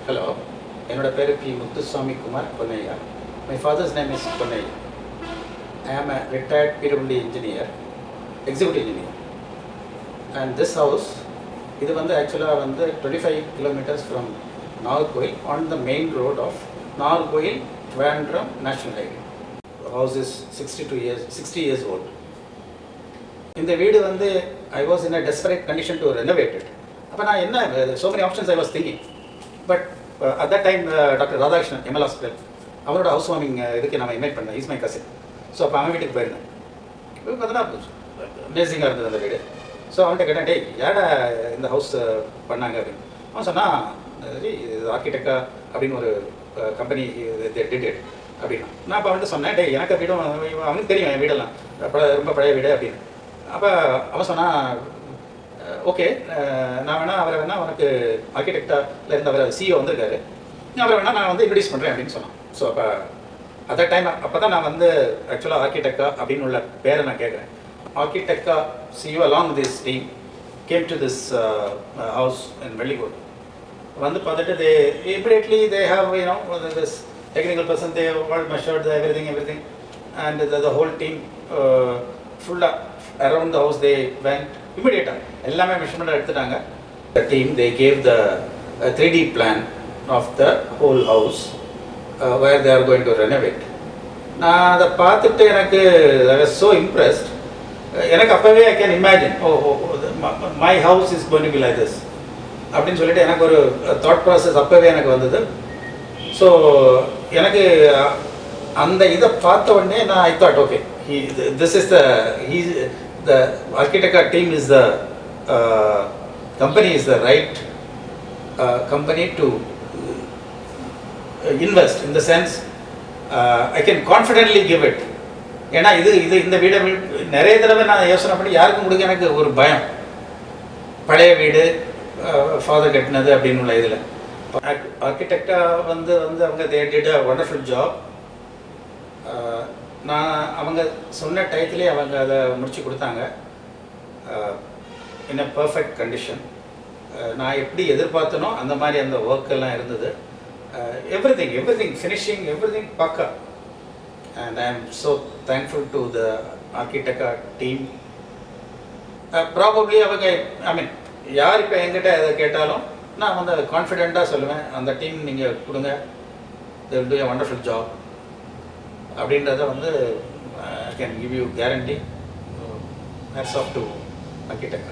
Hello, என்னோட பேரு Mr.Muthuswamikumar. My father's name is Konaya. I am a retired PWD engineer, executive engineer. And this house, இது வந்து actually 25 kilometers from Nagercoil on the main road of Nagercoil Trivandrum National Highway. The house is 60 years old. இந்த வீடு வந்து I was in a desperate condition to renovate it. அப்போ நான் என்ன so many options I was thinking. But at that time Dr. Radhakrishnan, ML Hospital, அவரோட house warming இதுக்கு நம்ம invite பண்ணேன். Is my cousin. ஸோ அப்போ அவன் வீட்டுக்கு போயிருந்தேன். இப்போ பார்த்தோன்னா அமேசிங்காக இருந்தது அந்த வீடு. ஸோ அவன்கிட்ட கேட்டேன், டேய் யாரா இந்த ஹவுஸ் பண்ணாங்க அப்படின்னு. அவன் சொன்னால் இது ஆர்கிடெக்டா அப்படின்னு ஒரு கம்பெனி டிட் அப்படின்னா. நான் அப்போ அவன்கிட்ட சொன்னேன், டேய் எனக்கு வீடும் அவனுக்கு தெரியும் என் வீடெல்லாம் ரொம்ப பழைய வீடு அப்படின்னு. அப்போ அவன் சொன்னால், ஓகே நான் வேணால் உனக்கு ஆர்கிடெக்டாக இருந்த அவர் சிஓ வந்திருக்காரு, அவரை வேணால் நான் இன்ட்ரடியூஸ் பண்ணுறேன் அப்படின்னு சொன்னான். ஸோ அப்போ அட் டைம் அப்போ தான் நான் ஆக்சுவலாக ஆர்கிடெக்டா அப்படின்னு உள்ள பேரை நான் கேட்குறேன். ஆர்கிடெக்டா CEO along this team came to this house in Vellikode. பார்த்துட்டு they immediately they have this technical person, they all measured everything and the whole team ஃபுல்லாக around the house they went இமிடியேட்டாக எல்லாமே மெஷர்மெண்ட் எடுத்துட்டாங்க. The team they gave the 3D plan of the whole house where they are going to renovate. நான் அதை பார்த்துட்டு எனக்கு I was so impressed. எனக்கு அப்போவே I can imagine, my house is going to be like this அப்படின்னு சொல்லிட்டு எனக்கு ஒரு தாட் ப்ராசஸ் அப்போவே எனக்கு வந்தது. ஸோ எனக்கு அந்த இதை பார்த்த உடனே நான் I thought, okay this is the architecture team is the company is the right company to invest in the sense I can confidently give it. ஏன்னா இந்த வீடை நிறைய தடவை நான் யோசனை பண்ணி யாருக்கும் கொடுக்க எனக்கு ஒரு பயம். பழைய வீடு ஃபாதர் கட்டினது அப்படின்னு உள்ள இதில் ஆர்கிடெக்டாக அவங்க they did a wonderful job. நான் அவங்க சொன்ன டயத்துலேயே அவங்க அதை முடித்து கொடுத்தாங்க இன் அ பர்ஃபெக்ட் கண்டிஷன். நான் எப்படி எதிர்பார்த்தனோ அந்த மாதிரி அந்த ஒர்க்கெல்லாம் இருந்தது. everything finishing, everything பக்கா. And I am so thankful to the architect team. Probably அவங்க யார் இப்போ என்கிட்ட எதை கேட்டாலும் நான் கான்ஃபிடெண்ட்டாக சொல்லுவேன், அந்த டீம் நீங்கள் கொடுங்க, they will do a wonderful job அப்படின்றத I can give you guarantee. Hats off to architect.